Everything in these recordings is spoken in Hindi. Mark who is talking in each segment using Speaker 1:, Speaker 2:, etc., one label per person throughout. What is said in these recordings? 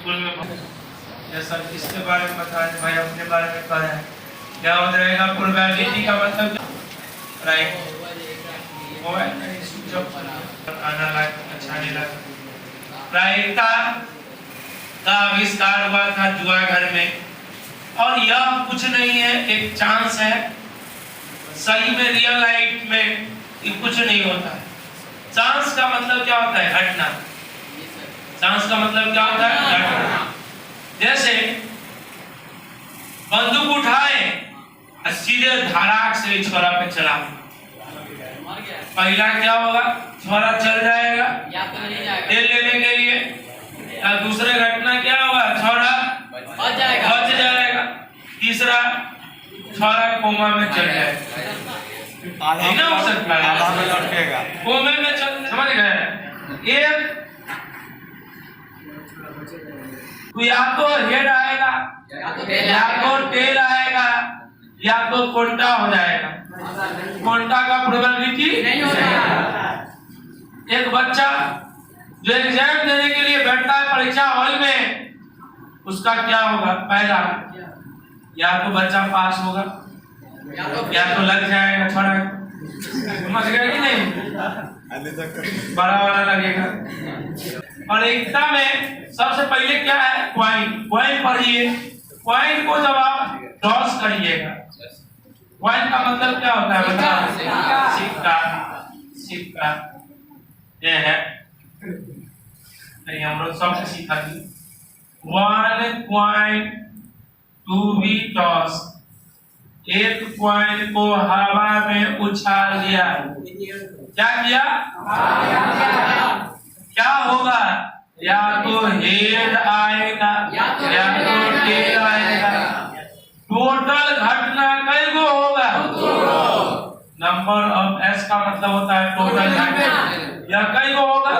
Speaker 1: स्कूल में जैसा इसके बारे में बताया भाई, अपने बारे में बताया क्या हो जाएगा। प्रोबेबिलिटी का मतलब राइट, मोबाइल नहीं स्विच ऑफ आना लायक अच्छा नहीं लगा। प्रायिकता का आविष्कार हुआ था जुआ घर में, और यह कुछ नहीं है, एक चांस है। सही में रियल लाइफ में ये कुछ नहीं होता है। चांस का मतलब क्या होता है? घटना। चांस का मतलब क्या होता है? घटना। जैसे बंदूक उठाए और सीधे धड़ाक से छोरा पे चला, पहला क्या होगा? छोरा चल जाएगा तेल लेने के लिए, और दूसरे घटना क्या होगा? छोरा बच जाएगा। तीसरा छोरा कोमा में चल जाएगा, नहीं हो सकता है, कोमे में चल, समझ गए? एक या तो हेड आएगा, या तो टेल आएगा, या तो कोंटा हो जाएगा। कोंटा का प्रोबेबिलिटी नहीं होता। एक बच्चा जो एग्जाम देने के लिए बैठता है परीक्षा हॉल में, उसका क्या होगा? पहला, या तो बच्चा पास होगा, या तो लग जाएगा छोड़ा, समझ गए कि नहीं? बड़ा वाला लगेगा। और एकता में सबसे पहले क्या है? क्वाइन। क्वाइन पढ़िए, क्वाइन को जब आप टॉस करिएगा, क्वाइन का मतलब क्या होता है? मतलब सिक्का। सिक्का ये है, नहीं हम लोग सबसे सीखा थी। One coin to be toss, एक क्वाइन को हवा में उछाल दिया। क्या किया? क्या होगा? या तो हेड आएगा, या तो टेल आएगा। टोटल घटना कई गो होगा? नंबर ऑफ एस का मतलब होता है टोटल घटना। या कई गो होगा?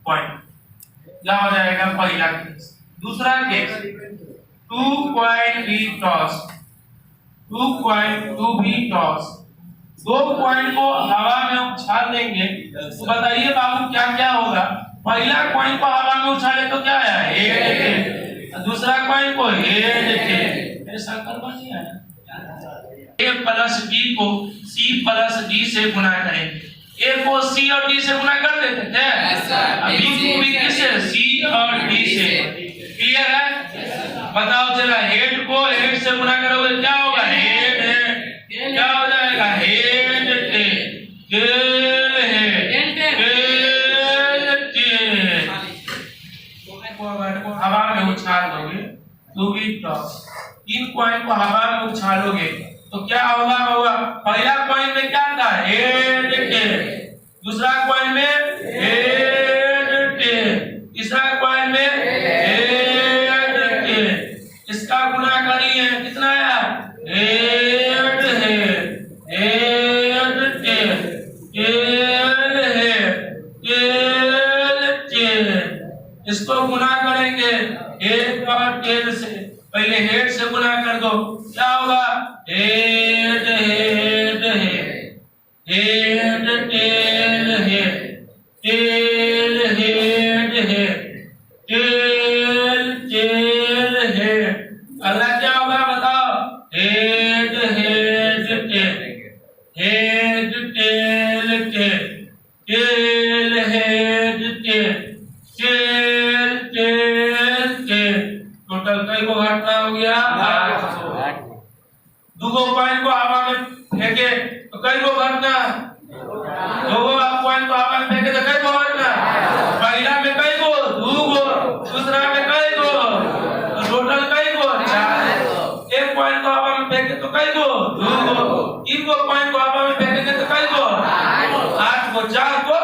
Speaker 1: पॉइंट। क्या हो जाएगा? पहला केस। दूसरा case, two coin be toss, two coin to be toss, दो क्वाइन को हवा में उछाल देंगे, तो बताइए बाबू क्या क्या होगा? पहला क्वाइन को हवा में उछाले तो क्या आया? हेड। दूसरा क्वाइन को हेड टेल। ये सर्कल बन गया है। A प्लस B को C प्लस D से गुना करेंगे। A को C और D से गुना कर देते थे, B को भी किससे? C और D से। क्लियर है? बताओ जरा, हेड को हेड से गुना करोगे क्या होगा? हेड है। क्या हो जाएगा? Head tail. Tail head, tail tail. हवा में उछाल दोगे तो भी टॉस, तीन कॉइन को हवा में उछालोगे तो क्या होगा? होगा पहला कॉइन में क्या था? Head tail. दूसरा कॉइन में हेड टेल। तीसरा कॉइन में हेड टेल। इसका गुना करिए, कितना आया? Head head, head tail, tail head, tail tail. इसको गुना करेंगे हेड और टेल से। पहले हेड से गुना कर दो, क्या होगा? Head head head, head tail head, tail head head, tail tail head. अगला क्या होगा बताओ? Head head tail, head tail tail, tail head tail, tail tail tail. Total कई को घटना हो गया? 8। दो कॉइन को हवा में फेंके तो कई को घटना? दो कॉइन को हवा में फेंके तो कई को घटना? पहला में कई को? दो को। दूसरा में कई को? टोटल कई को? 4। एक कॉइन को हवा में फेंके तो कई को? 2 को। तीन को कॉइन को हवा में फेंकेंगे तो कई को? 8 को। 4 को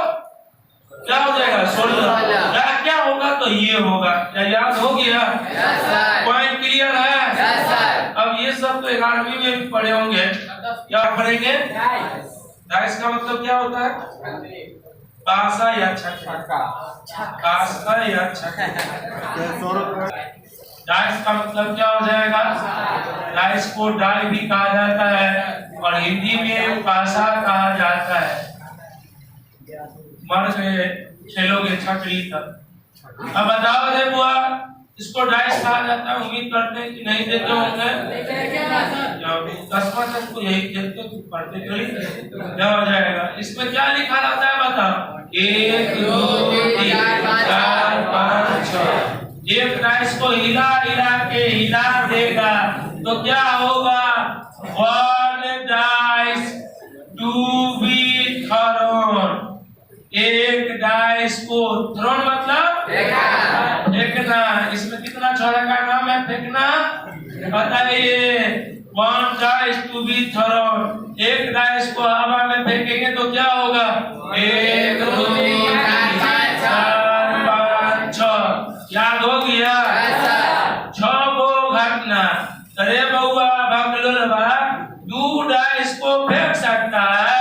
Speaker 1: क्या हो जाएगा? 16। क्या होगा? तो ये होगा। क्या याद हो गया? पॉइंट क्लियर है? अब ये सब तो 11वीं में भी पढ़े होंगे। क्या पढ़ेंगे? डाइस का मतलब क्या होता है? पासा या छक्का। पासा या छक्का। डाइस का मतलब क्या हो जाएगा? डाइस को डाई भी कहा जाता है और हिंदी में पासा कहा जाता है। मर गए खेलोगे छकड़ी तक, अब बताओ रे बुआ, इसको डाइस कहा जाता है, उम्मीद करते हैं कि नहीं देते होंगे। कसमा तक को यही खेलते तो पढ़ते चली क्या हो जाएगा। इसमें क्या लिखा रहता है बताओ, 1 2 3 4 5 6। एक डाइस को हिला हिला के हिला देगा तो क्या होगा, 1 डाइस टू बी थ्रोन। एक डाइस को थ्रोन मतलब फेंकना। इसमें कितना छोरा का नाम है फेंकना बताइए। 1 डाइस टू बी थ्रोन। एक डाइस को हवा में फेंकेंगे तो क्या होगा, 1 2 3 4 5 6। याद हो गया 6 को घटना। अरे बउआ भगलोलवा 2 डाइस को फेंक सकता है,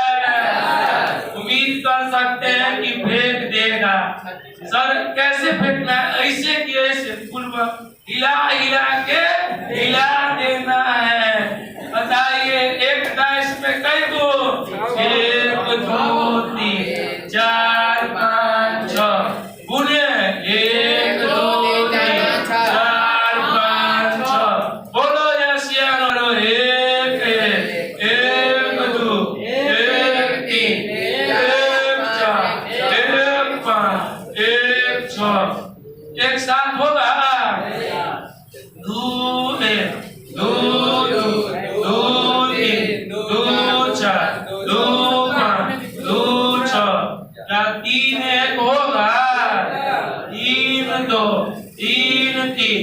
Speaker 1: उम्मीद कर सकते हैं कि फेंक देगा। सर कैसे फेंकना है, ऐसे कि ऐसे फुल हिला हिला के हिला देना है। बताइए एक डाइस में कई गो, 1 2 3 4 5 6 गुने 1 2 3 4 5 6। बोलो यसिया करो, 1 1 2 1 3 1 4 1 5 1 6। एक साथ होगा 2 1 2 2 2 3 2 4 2 5 2 6। क्या 3 1 होगा, 3 2 3 3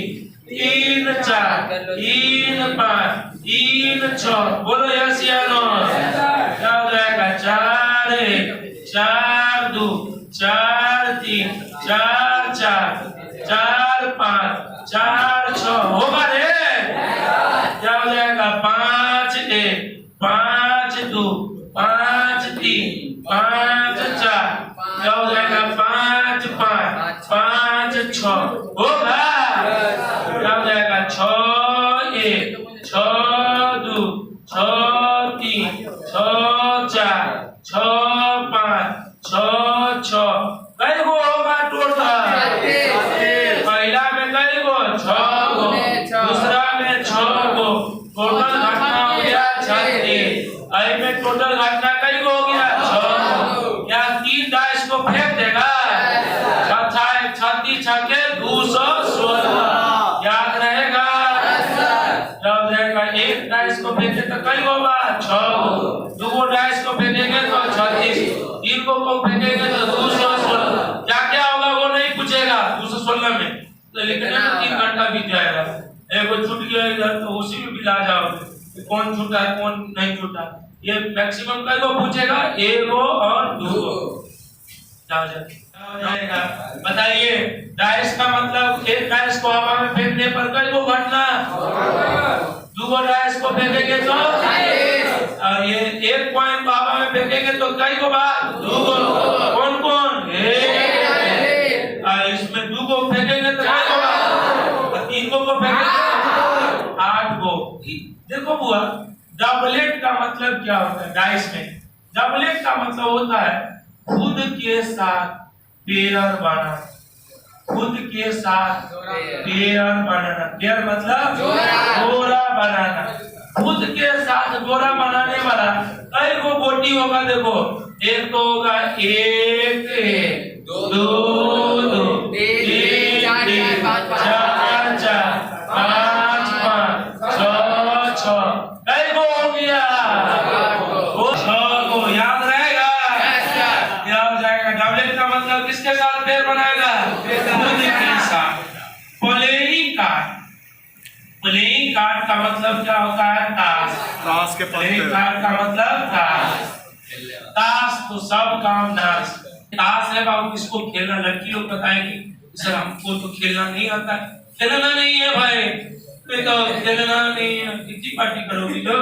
Speaker 1: 3 4 3 5 3 6। बोलो यसियानो क्या हो जाएगा, 4 1 4 2 4 3 4 4 4 5 4 6 होगा रे। क्या हो जाएगा, 5 1 5 2 5 3 5 4। क्या हो जाएगा, 5 5 5 6 होगा। क्या हो जाएगा, 6 1 6 2 6 3 6 4 6 5 6 6। कई गो होगा टोटल, पहला में कई गो 6 गो, दूसरा में 6 गो। टोटल घटना हो गया 36। आई में टोटल घटना कई गो हो गया 6 गो। क्या 3 डाइस को फेंक देगा, 36 छक्के 216। याद रहेगा। जब रहेगा एक डाइस को फेंके तो कई गो होगा 6 गो, 2 डाइस को फेंकेंगे तो 36, 3 को फेंकेंगे तो 216। क्या क्या होगा वो नहीं पूछेगा 216 में, तो लिखने में 3 घंटा बीत जाएगा। एक छूट गया इधर तो उसी में भी ला जाओगे कौन छूटा है कौन नहीं छूटा। ये मैक्सिमम कई गो पूछेगा, 1 गो और 2 गो। क्या हो जाएगा बताइए। डाइस का मतलब एक डाइस को हवा में फेंकने पर कई गो घटना, 2 गो डाइस को फेंकेंगे तो, और ये 1 पॉइंट को हवा में फेंकेंगे तो कई गो बार 2 गो। कौन कौन, इसमें 2 को फेंकेंगे तो कई गो बार, 3 को फेंकेंगे 8 गो। देखो बुआ डबलेट का मतलब क्या होता है डाइस में। डबलेट का मतलब होता है खुद के साथ पेयर बनाना, खुद के साथ पेयर बनाना। पेयर मतलब जोड़ा बनाना। खुद के साथ जोड़ा बनाने वाला कई गो गोटी होगा। देखो एक तो होगा 1 1 2 2 3 3 4 4 5 5 6 6। कई गो हो गया, 6 गो। याद रहेगा। क्या हो जाएगा, डबलेट का मतलब किसके साथ पेयर बनाएगा, खुद के साथ। प्लेइंग कार्ड, प्लेइंग कार्ड का मतलब क्या होता है, ताश।
Speaker 2: ताश के
Speaker 1: प्लेइंग कार्ड का मतलब ताश। ताश तो सब काम नाश। ताश है बाबू, किसको खेलना, लड़की लोग बताएंगी सर हमको तो खेलना नहीं आता। खेलना नहीं है भाई, तो खेलना नहीं है, कितनी पार्टी करोगी जो,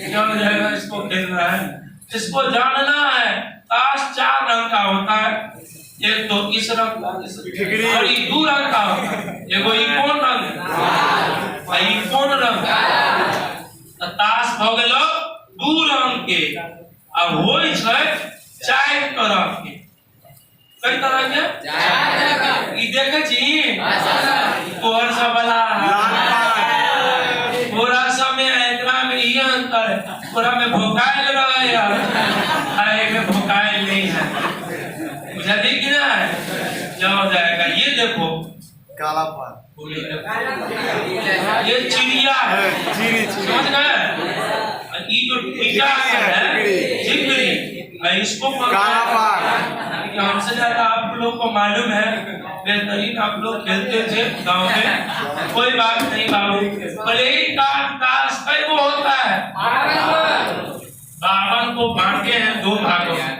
Speaker 1: क्या हो जाएगा। इसको खेलना है, इसको जानना है। ताश 4 रंग का होता है, एक तो इस रंग का और ये 2 रंग का होता है। एगो ई कौन रंग है, ई कौन रंग है। ताश हो गेलो 2 रंग के, अब होई छै 4 रंग के। कई तरह के ई देखे छी तोहर सब वाला पूरा सब में एकरा में ये अंतर है, पूरा में भोकायल रहे यार, आए में भोकायल नहीं है, बुझा दी कि ना जाओ जाएगा। ये देखो
Speaker 2: काला पान,
Speaker 1: ये चिड़िया है, समझ गए? ये जो टीका है चिकड़ी, इसको
Speaker 2: काला पान
Speaker 1: हमसे ज्यादा आप लोग को मालूम है, बेहतरीन आप लोग खेलते थे गांव में, कोई बात नहीं बाबू। प्लेइंग कार्ड ताश कई वो होता है, 52 को बांटते हैं 2 भागों में,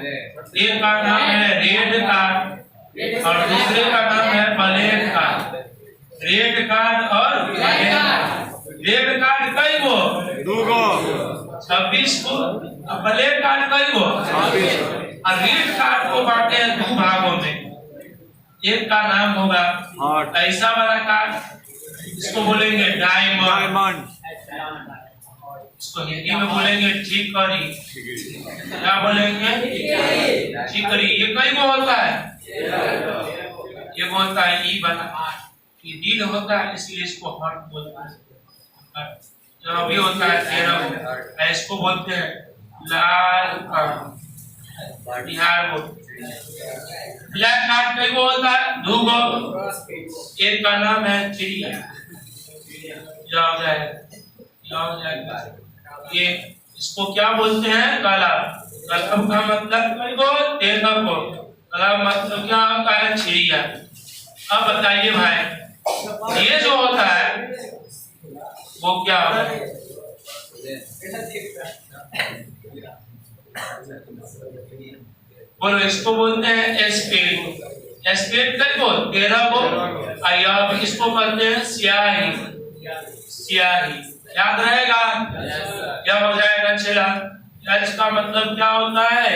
Speaker 1: एक का नाम है रेड कार्ड और दूसरे का नाम है ब्लैक कार्ड। रेड कार्ड और ब्लैक कार्ड। रेड कार्ड कई गो?
Speaker 2: 2 गो,
Speaker 1: 26 को। ब्लैक कार्ड कई गो? 26। और रेड कार्ड को बांटे हैं 2 भागों में, एक का नाम होगा ऐसा वाला कार्ड, इसको बोलेंगे डायमंड, इसको हिंदी में बोलेंगे ठिकरी, क्या बोलेंगे? ठिकरी। ये कई गो होता है? ये बोलता है ई बना, ये दिल होता है इसलिए इसको हार्ट बोलता है। जो भी होता है 13, इसको बोलते हैं लाल कार्ड, बिहार को। ब्लैक कार्ड कई गो होता है? 2 गो, एक का नाम है चिड़िया, जाओ जाएगा। ये इसको क्या बोलते हैं? काला। कलम का मतलब कई गो? 13 को। कलम मतलब क्या होता है? चिड़िया। अब बताइए भाई, ये जो होता है वो क्या होता है? बोलो, इसको बोलते हैं स्पेड। स्पेड कई गो? 13 गो। अब इसको कहते हैं स्याही। याद रहेगा? क्या हो जाएगा चला? एच का मतलब क्या होता है?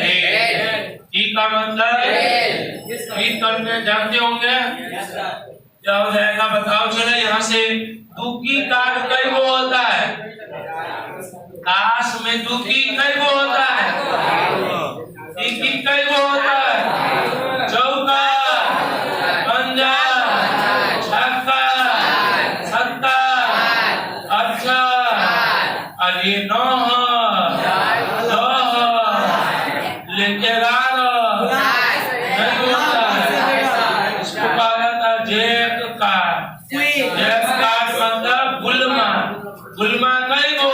Speaker 1: टी का मतलब रीड करके जानते होंगे, क्या हो जाएगा बताओ। चले यहाँ से, दुखी कार्ड कई गो होता है? ताश में दुखी कई गो होता है? टिकी कई गो होता है? चौका, पंजा, छक्का, सत्ता, अच्छा, और ये 9 लेके 11 नहीं होता है। इसको कहा जाता है जैक कार्ड। जैक कार्ड मतलब गुलमा कई गो?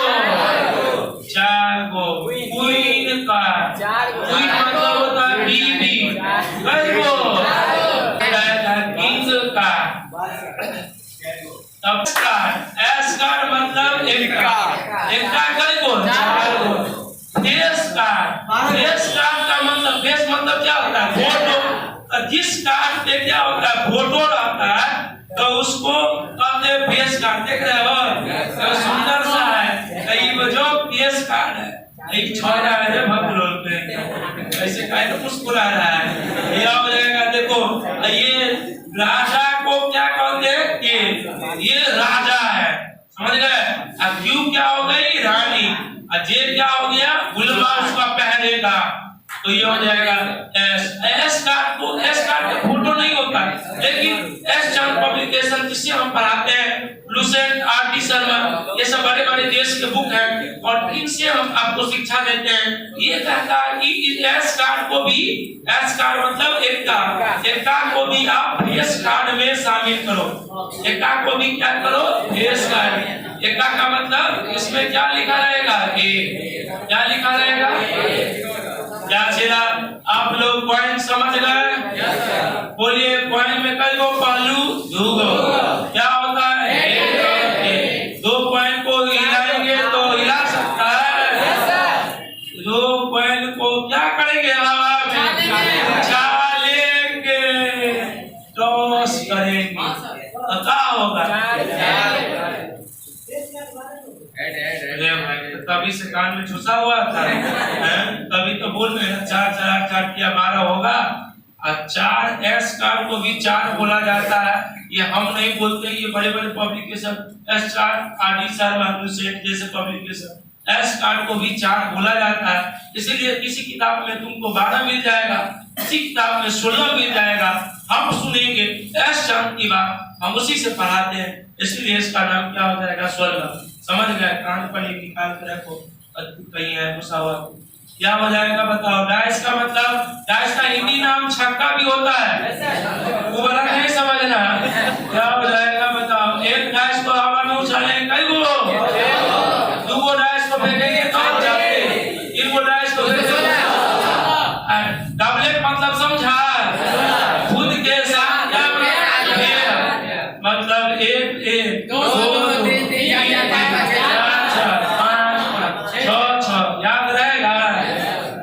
Speaker 1: 4 गो। क्वीन कार्ड, क्वीन मतलब होता है बीबी, कई गो? King card. तब कार्ड, एस कार्ड मतलब एक कार्ड कई गो? 4 गो। फेस कार्ड, फेस कार्ड का मतलब, फेस मतलब क्या होता है? फोटो। जिस कार्ड पे क्या होता है? फोटो रहता है, तो उसको कहते हैं फेस कार्ड। देख रहे हो, तो सुंदर सा है। ये जो फेस कार्ड है, एक छोरा है भगलोल पे, ऐसे काहे मुस्कुरा रहा है? ये हो जाएगा। देखो, ये राजा को क्या कहते हैं? ये राजा है, समझ गए? अब क्यों क्या हो गई? रानी। जे क्या हो गया? गुलमा उसका पहनेगा, तो ये हो जाएगा एस कार्ड। तो एस कार्ड का फोटो नहीं होता, लेकिन एस चांद पब्लिकेशन जिससे हम पढ़ाते हैं, लुसेंट, आर.डी. शर्मा, ये सब बड़े बड़े देश के बुक हैं और इनसे हम आपको शिक्षा देते हैं। ये कहता है कि एस कार्ड को भी, एस कार्ड मतलब एकता को भी आप एस कार्ड में शामिल करो। एकता को भी क्या करो? S card. एकता का मतलब इसमें क्या लिखा रहेगा? क्या लिखा रहेगा? क्या चेला आप लोग पॉइंट समझ गए? बोलिए, पॉइंट में कई गो पहलू? 2 गो। क्या होता है? 2 पॉइंट को हिलाएंगे तो हिला सकता है। 2 पॉइंट को क्या करेंगे? हवा में चालेंगे, टॉस करेंगे, तो क्या होगा? कभी से कान में घुसा हुआ था, कभी तो बोल रहे हैं 4 4 4 किया 12 होगा। और 4 एस कार्ड को भी 4 बोला जाता है। ये हम नहीं बोलते, ये बड़े बड़े publication S card, RD. Sharma जैसे पब्लिकेशन एस कार्ड को भी 4 बोला जाता है। इसीलिए किसी किताब में तुमको 12 मिल जाएगा, इसी किताब में 16 मिल जाएगा, हम सुनेंगे एस चांद की बात, हम उसी से पढ़ाते हैं, इसलिए इसका नाम क्या हो जाएगा? स्वर्ग। समझ गए? कान पर निकाल कर रखो, कहीं है घुसा हुआ क्या हो जाएगा बताओ? डाइस का मतलब, डाइस का हिंदी नाम छक्का भी होता है, वो बड़ा नहीं समझ रहा, क्या हो जाएगा बताओ? एक डाइस को हवा में उछालेंगे कई गो, दो गो डाइस को फेंकेंगे तो तीन गो डाइस को फेंकेंगे, डबलेट मतलब समझा? खुद के साथ क्या मतलब एक एक दो दो तीन तीन चार चार पाँच छह छह, याद रहेगा?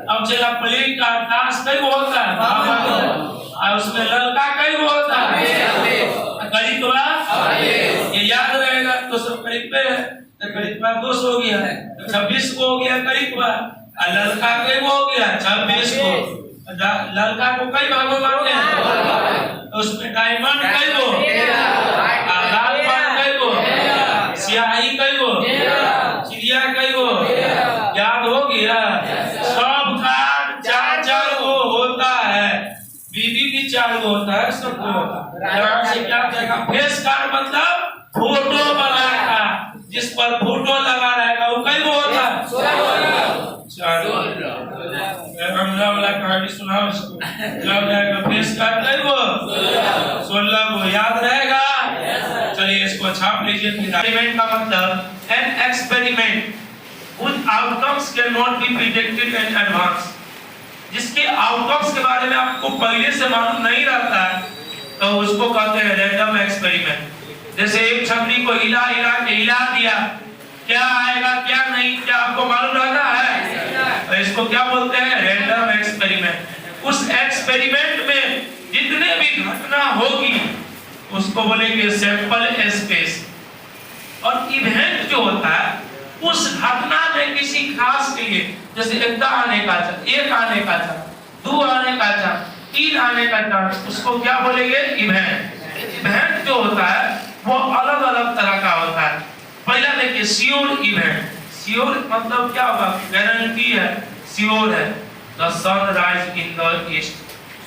Speaker 1: अब चला प्लेन का ताश कई गो होता है, और उसमें लड़का कई गो होता है, करीबा ये याद रहेगा तो सब करीबे है, तो करीबा 200 हो गया, 26 को हो गया करीबा, लड़का कई गो हो गया 26 को, लड़का को कई भागों बांटे हैं, तो उसमें डायमंड कई गो, लाल पान कई गो, सियाही कई गो, चिड़िया कई गो, याद हो गया? सब कार्ड 4-4 गो होता है, बीबी भी 4 गो होता है सबको। यहाँ से क्या देगा? फेस कार्ड मतलब फोटो बना का, जिस पर फोटो लगा रहेगा वो कई गो होता है? 4 वाला कहानी सुनाओ इसको, जब जाएगा फेस कार्ड कई गो? 16 गो, याद रहेगा? चलिए इसको छाप लीजिए। एक्सपेरिमेंट का मतलब an experiment whose outcomes cannot be predicted in advance, जिसके आउटकम्स के बारे में आपको पहले से मालूम नहीं रहता है, तो उसको कहते हैं रैंडम एक्सपेरिमेंट। जैसे एक छतरी को हिला दिया, क्या आएगा क्या नहीं, क्या आपको मालूम रहता है? तो इसको क्या बोलते हैं? Random experiment. उस एक्सपेरिमेंट में जितने भी घटना होगी उसको बोलेंगे सैंपल स्पेस। और इवेंट जो होता है उस घटना में किसी खास के लिए, जैसे एक आने का चांस, 1 आने का चांस, 2 आने का चांस, 3 आने का चांस, उसको क्या बोलेंगे? इवेंट। इवेंट जो होता है वो अलग अलग तरह का होता है। पहला देखिए श्योर इवेंट। श्योर मतलब क्या होगा? गारंटी है, श्योर है। The sun rise in the east,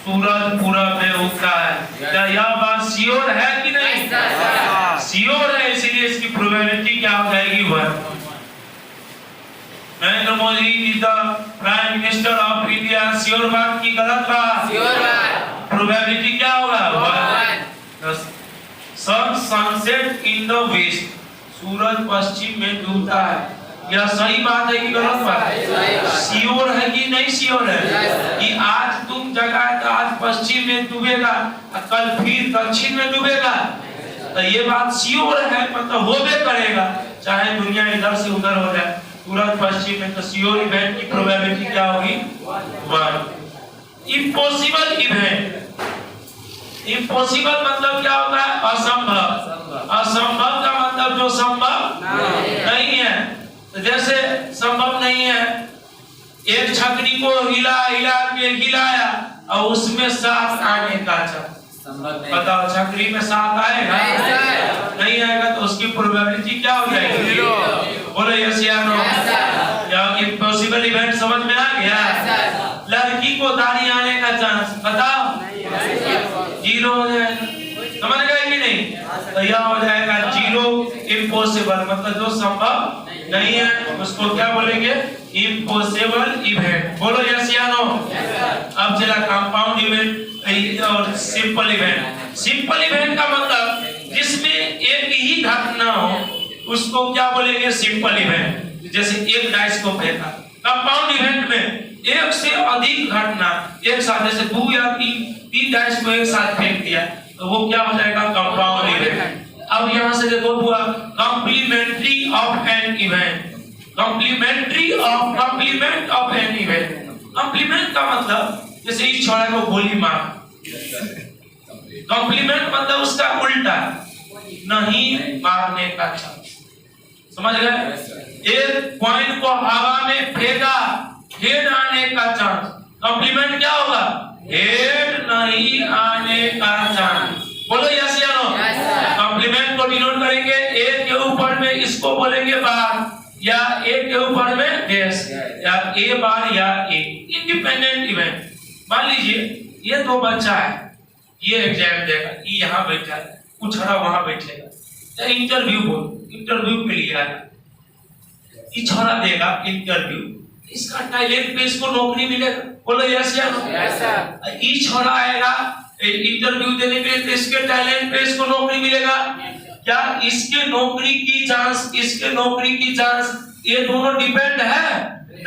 Speaker 1: सूरज पूरब में उगता है। क्या यह बात श्योर है कि नहीं? श्योर है, इसलिए इसकी प्रोबेबिलिटी क्या हो जाएगी? 1। Narendra Modi is the prime minister of India, sure बात की गलत बात? श्योर बात। प्रोबेबिलिटी क्या होगा? 1। Sun sunset in the west, सूरज पश्चिम में डूबता है, यह सही बात है कि गलत बात है? श्योर है कि नहीं श्योर है? कि आज तुम जगह तो आज पश्चिम में डूबेगा, कल फिर दक्षिण में डूबेगा, तो ये बात श्योर है, मतलब होबे करेगा, चाहे दुनिया इधर से उधर हो जाए, सूरज पश्चिम में, तो श्योर इवेंट की प्रोबेबिलिटी क्या होगी? 1। Impossible event. इम्पॉसिबल मतलब क्या होता है? असंभव। असंभव का मतलब जो संभव नहीं है। तो जैसे संभव नहीं है, एक छतरी को हिलाया और उसमें 7 आने का चांस, बताओ छतरी में 7 आएगा? नहीं आएगा, तो उसकी प्रोबेबिलिटी क्या हो जाएगी? बोलो यस या नो? या इम्पॉसिबल इवेंट समझ में आ गया? लड़की को दाढ़ी आने का चांस बताओ? 0 हो जाएगा। समझ गए कि नहीं? तो यह हो जाएगा 0 इम्पॉसिबल, मतलब जो संभव नहीं है उसको क्या बोलेंगे? Impossible event. बोलो यस या नो? अब चला कंपाउंड इवेंट और सिंपल इवेंट। सिंपल इवेंट का मतलब जिसमें एक ही घटना हो उसको क्या बोलेंगे? Simple event. जैसे एक डाइस को फेंका। कंपाउंड इवेंट में एक से अधिक घटना एक साथ, जैसे 2 या 3 डाइस को एक साथ फेंक दिया, तो वो क्या हो जाएगा? Compound event. अब यहाँ से देखो हुआ complementary of an event. Complement of an event. Complement का मतलब जैसे इस छोरा को गोली मार, कॉम्प्लीमेंट मतलब उसका उल्टा, नहीं मारने का चांस। समझ गए? एक कॉइन को हवा में फेंका, हेड आने का चांस। कॉम्प्लीमेंट क्या होगा? हेड नहीं आने का चांस। बोलो यस या नो? कॉम्प्लीमेंट को डिनोट करेंगे ए के ऊपर में, इसको बोलेंगे बार, या ए के ऊपर में डेश, या ए बार या ए। Independent event. मान लीजिए ये दो बच्चा है, ये एग्जाम देगा, ये यहाँ बैठा है, उछड़ा वहां बैठेगा, तो इंटरव्यू के लिए आया, ये छोड़ा देगा इंटरव्यू, इसका टैलेंट पे इसको नौकरी मिलेगा, बोलो यस या नो? ये छोड़ा आएगा इंटरव्यू देने के लिए, तो इसके टैलेंट पे इसको नौकरी मिलेगा क्या? इसके नौकरी की चांस ये दोनों डिपेंड है?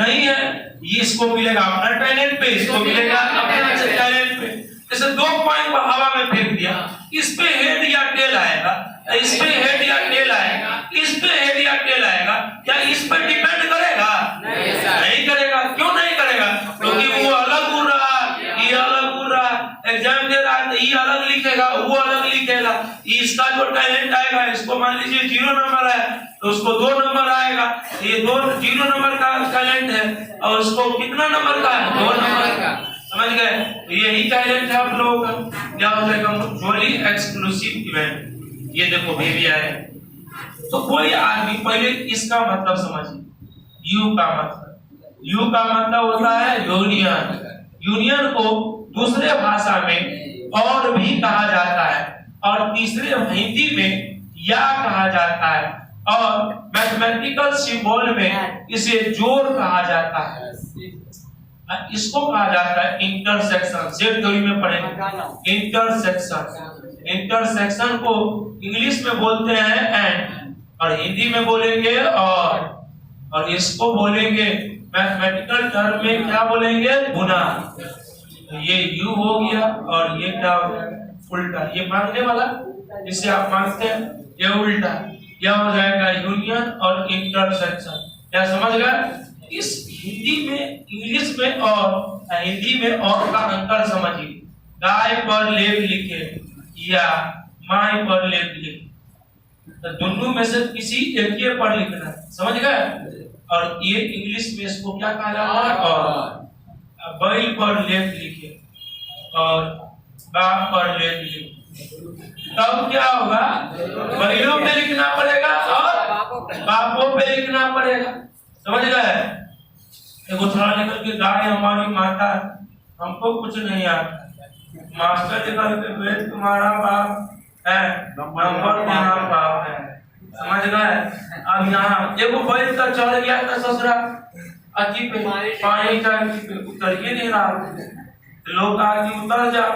Speaker 1: नहीं है। ये इसको मिलेगा अपना टैलेंट पे, इसको मिलेगा अपना टैलेंट पे। जैसे दो कॉइन को हवा में फेंक दिया, इस पे हेड या टेल आएगा, इस पे हेड या टेल आएगा, इस पे हेड या टेल आएगा, क्या इस पे डिपेंड करेगा? नहीं करेगा। क्यों नहीं करेगा? क्योंकि वो अलग उड़ रहा, ये अलग उड़ रहा, एग्जाम दे रहा है, ये अलग लिखेगा, वो अलग लिखेगा, इसका जो टैलेंट आएगा, इसको मान लीजिए 0 नंबर है तो उसको 2 नंबर आएगा, ये 0 नंबर का टैलेंट है, और उसको कितना नंबर का है? 2 नंबर का। समझ गए? यही टैलेंट है आप लोगों का। क्या हो जाएगा? Mutually exclusive event. ये देखो बेबी आए, तो कोई आदमी पहले इसका मतलब समझिए। यू का मतलब होता है यूनियन। यूनियन को दूसरे भाषा में और भी कहा जाता है, और तीसरे हिंदी में या कहा जाता है, और मैथमेटिकल सिंबल में इसे जोड़ कहा जाता है। इसको कहा जाता है इंटरसेक्शन। सेट थ्योरी में पढ़ेंगे इंटरसेक्शन को इंग्लिश में बोलते हैं एंड, और हिंदी में बोलेंगे और इसको बोलेंगे मैथमेटिकल टर्म में क्या बोलेंगे? गुना। ये यू हो गया और ये क्या हो गया? उल्टा। ये मांगने वाला जिसे आप मांगते हैं, ये उल्टा। क्या हो जाएगा? यूनियन और इंटरसेक्शन। क्या समझ गए? इस हिंदी में, इंग्लिश में और हिंदी में और का अंतर समझिए। गाय पर लेप लिखे या माई पर लेप लिखे, तो दोनों में से किसी एक के पर लिखना है। समझ गए? और ये इंग्लिश में इसको क्या कहा जाता है? और बैल पर लेप लिखे और बाप पर लेप लिखे, तब क्या होगा? बैलों पे लिखना पड़ेगा और बापों पे लिखना पड़ेगा। समझ गए? एगो थोड़ा निकल के गाय हमारी माता, हमको कुछ नहीं आता, मास्टर निकल के वेद तुम्हारा बाप है, नंबर तुम्हारा बाप है। समझ गए? अब यहाँ एगो बैल का चढ़ गया था ससुरा अति पे, पानी का पे उतर ही नहीं रहा, लोग कहा कि उतर जाओ,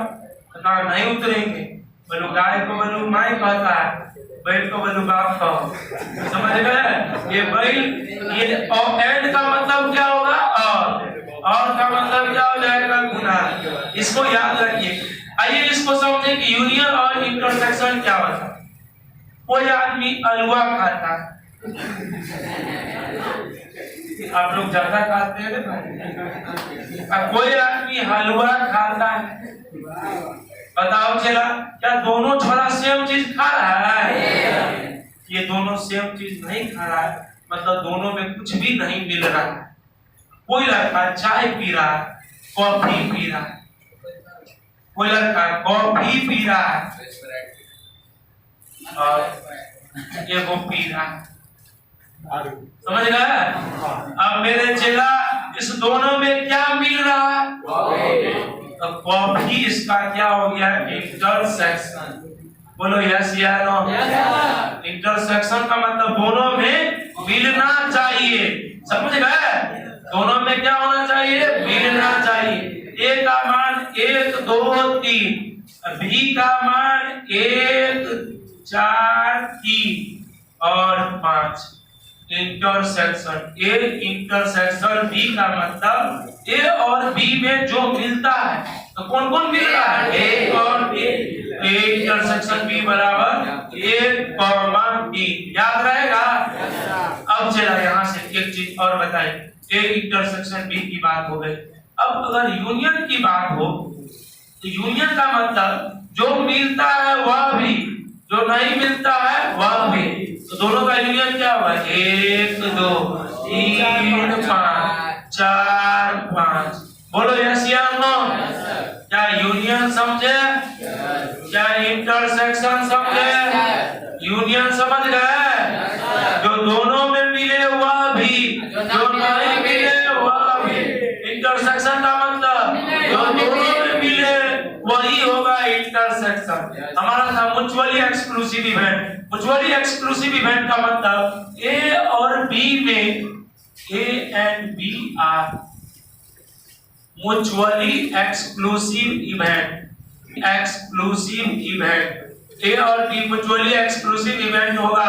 Speaker 1: कहा नहीं उतरेंगे। बोलो गाय को बोलो माई कहता है, बैल को बोलो बाप कहो। समझ गए? ये बैल, ये और एंड का मतलब क्या होगा? और का मतलब क्या हो जाएगा? गुना। इसको याद रखिए। आइए इसको समझे कि यूनियन और इंटरसेक्शन क्या होता है। कोई आदमी हलवा खाता है, आप लोग ज्यादा खाते हैं ना, कोई आदमी हलवा खाता है, बताओ चला, क्या दोनों छोरा सेम चीज खा रहा है? ये दोनों सेम चीज नहीं खा रहा है, मतलब दोनों में कुछ भी नहीं मिल रहा है। कोई लड़का चाय पी रहा है, कॉफी पी रहा है, कोई लड़का कॉफी पी रहा है और ये वो पी रहा है। समझ गए? अब मेरे चेला, इस दोनों में क्या मिल रहा है? तो कॉफी इसका क्या हो गया? इंटरसेक्शन। बोलो यस या नो? इंटरसेक्शन का मतलब दोनों में मिलना चाहिए। समझ गए? दोनों में क्या होना चाहिए? मिलना चाहिए। ए का मान 1 2 3, बी का मान 1 4 3 और 5। इंटरसेक्शन ए इंटरसेक्शन बी का मतलब ए और बी में जो मिलता है, तो कौन कौन मिल रहा है? ए और बी। ए इंटरसेक्शन बी बराबर 1 बी। याद रहेगा? अब चला यहाँ से एक चीज और बताइए। ए इंटरसेक्शन बी की बात हो गई। अब अगर यूनियन की बात हो, तो यूनियन का मतलब जो मिलता है वह भी, जो नहीं मिलता है वह भी। तो दोनों का यूनियन क्या होगा? 1 2 3 5 4 5। बोलो यस या नो? क्या यूनियन समझे? क्या इंटरसेक्शन समझे? यूनियन समझ गए? जो दोनों में मिले वह भी, जो नहीं मिले वह भी। इंटरसेक्शन का मतलब जो दोनों इंटरसेक्शन हमारा था mutually exclusive event. Mutually exclusive event का मतलब ए और बी में A and B are mutually exclusive event. Exclusive event A और बी म्यूचुअली एक्सक्लूसिव इवेंट होगा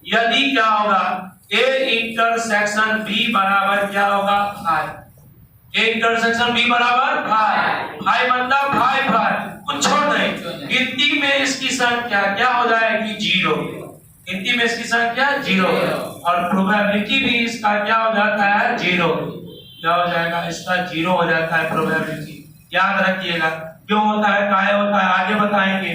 Speaker 1: यदि क्या होगा ए इंटरसेक्शन बी बराबर क्या होगा भाई। ए इंटरसेक्शन बी बराबर भाई। भाई मतलब भाई भाई कुछ छोड़ नहीं। गिनती में इसकी संख्या क्या हो जाएगी जीरो। गिनती में इसकी संख्या जीरो और प्रोबेबिलिटी भी इसका क्या हो जाता है जीरो। क्या हो जाएगा इसका जीरो हो जाता है प्रोबेबिलिटी। याद रखिएगा क्यों होता है काहे होता है आगे बताएंगे।